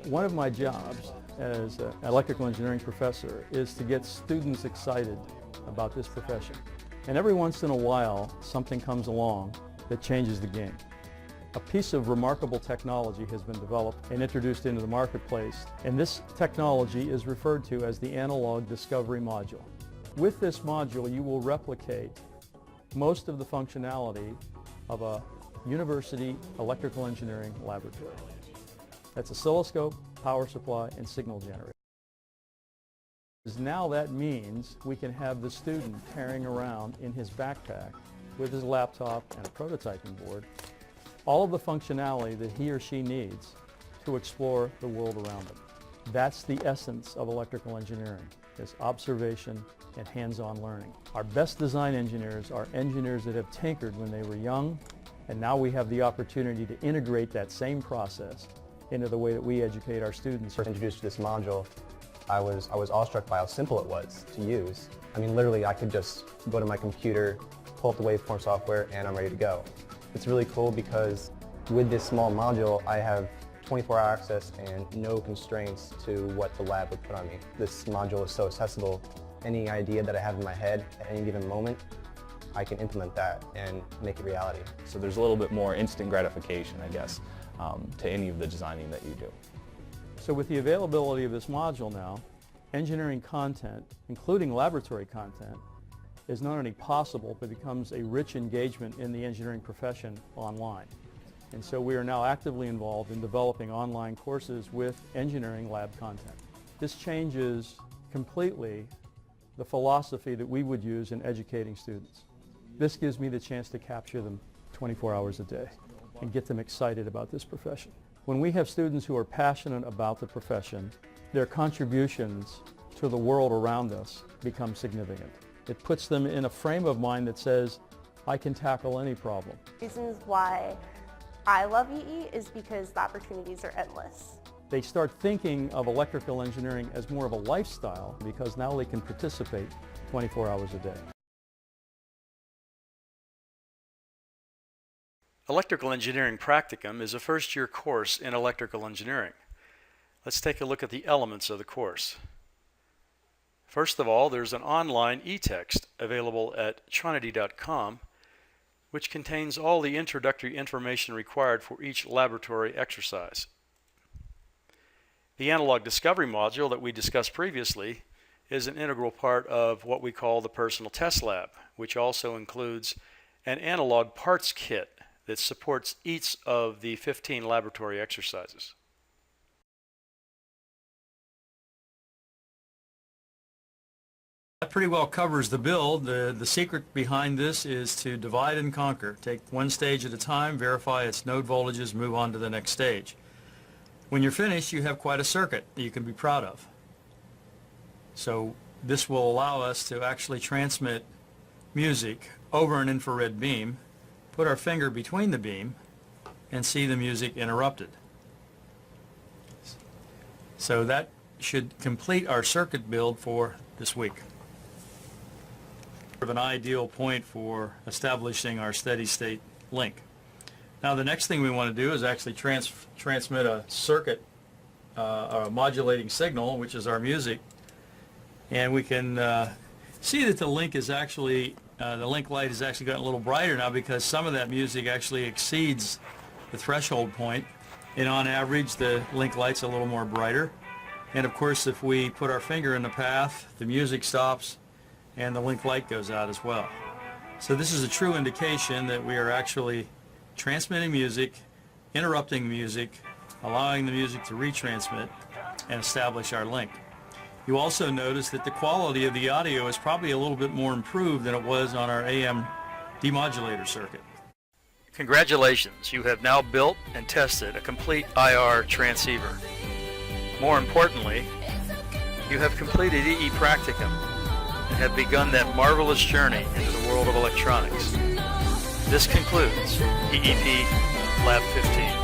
One of my jobs as an electrical engineering professor is to get students excited about this profession. And every once in a while, something comes along that changes the game. A piece of remarkable technology has been developed and introduced into the marketplace, and this technology is referred to as the Analog Discovery Module. With this module, you will replicate most of the functionality of a university electrical engineering laboratory. That's oscilloscope, power supply, and signal generator. Now that means we can have the student carrying around in his backpack with his laptop and a prototyping board all of the functionality that he or she needs to explore the world around them. That's the essence of electrical engineering, is observation and hands-on learning. Our best design engineers are engineers that have tinkered when they were young, and now we have the opportunity to integrate that same process into the way that we educate our students. First introduced to this module, I was awestruck by how simple it was to use. I mean, literally, I could just go to my computer, pull up the waveform software, and I'm ready to go. It's really cool because with this small module, I have 24-hour access and no constraints to what the lab would put on me. This module is so accessible. Any idea that I have in my head at any given moment, I can implement that and make it reality. So there's a little bit more instant gratification, I guess, to any of the designing that you do. So with the availability of this module now, engineering content, including laboratory content, is not only possible, but becomes a rich engagement in the engineering profession online. And so we are now actively involved in developing online courses with engineering lab content. This changes completely the philosophy that we would use in educating students. This gives me the chance to capture them 24 hours a day and get them excited about this profession. When we have students who are passionate about the profession, their contributions to the world around us become significant. It puts them in a frame of mind that says, I can tackle any problem. Reasons why I love EE is because the opportunities are endless. They start thinking of electrical engineering as more of a lifestyle because now they can participate 24 hours a day. Electrical Engineering Practicum is a first-year course in electrical engineering. Let's take a look at the elements of the course. First of all, there's an online e-text available at trinity.com, which contains all the introductory information required for each laboratory exercise. The Analog Discovery module that we discussed previously is an integral part of what we call the Personal Test Lab, which also includes an analog parts kit that supports each of the 15 laboratory exercises. That pretty well covers the build. The secret behind this is to divide and conquer. Take one stage at a time, verify its node voltages, move on to the next stage. When you're finished, you have quite a circuit that you can be proud of. So this will allow us to actually transmit music over an infrared beam, put our finger between the beam, and see the music interrupted. So that should complete our circuit build for this week. Of an ideal point for establishing our steady state link. Now the next thing we want to do is actually transmit a circuit, a modulating signal, which is our music, and we can see that the link is actually, the link light has actually gotten a little brighter now because some of that music actually exceeds the threshold point, and on average the link light's a little more brighter. And of course if we put our finger in the path, the music stops and the link light goes out as well. So this is a true indication that we are actually transmitting music, interrupting music, allowing the music to retransmit and establish our link. You also notice that the quality of the audio is probably a little bit more improved than it was on our AM demodulator circuit. Congratulations, you have now built and tested a complete IR transceiver. More importantly, you have completed EE Practicum and have begun that marvelous journey into the world of electronics. This concludes EEP Lab 15.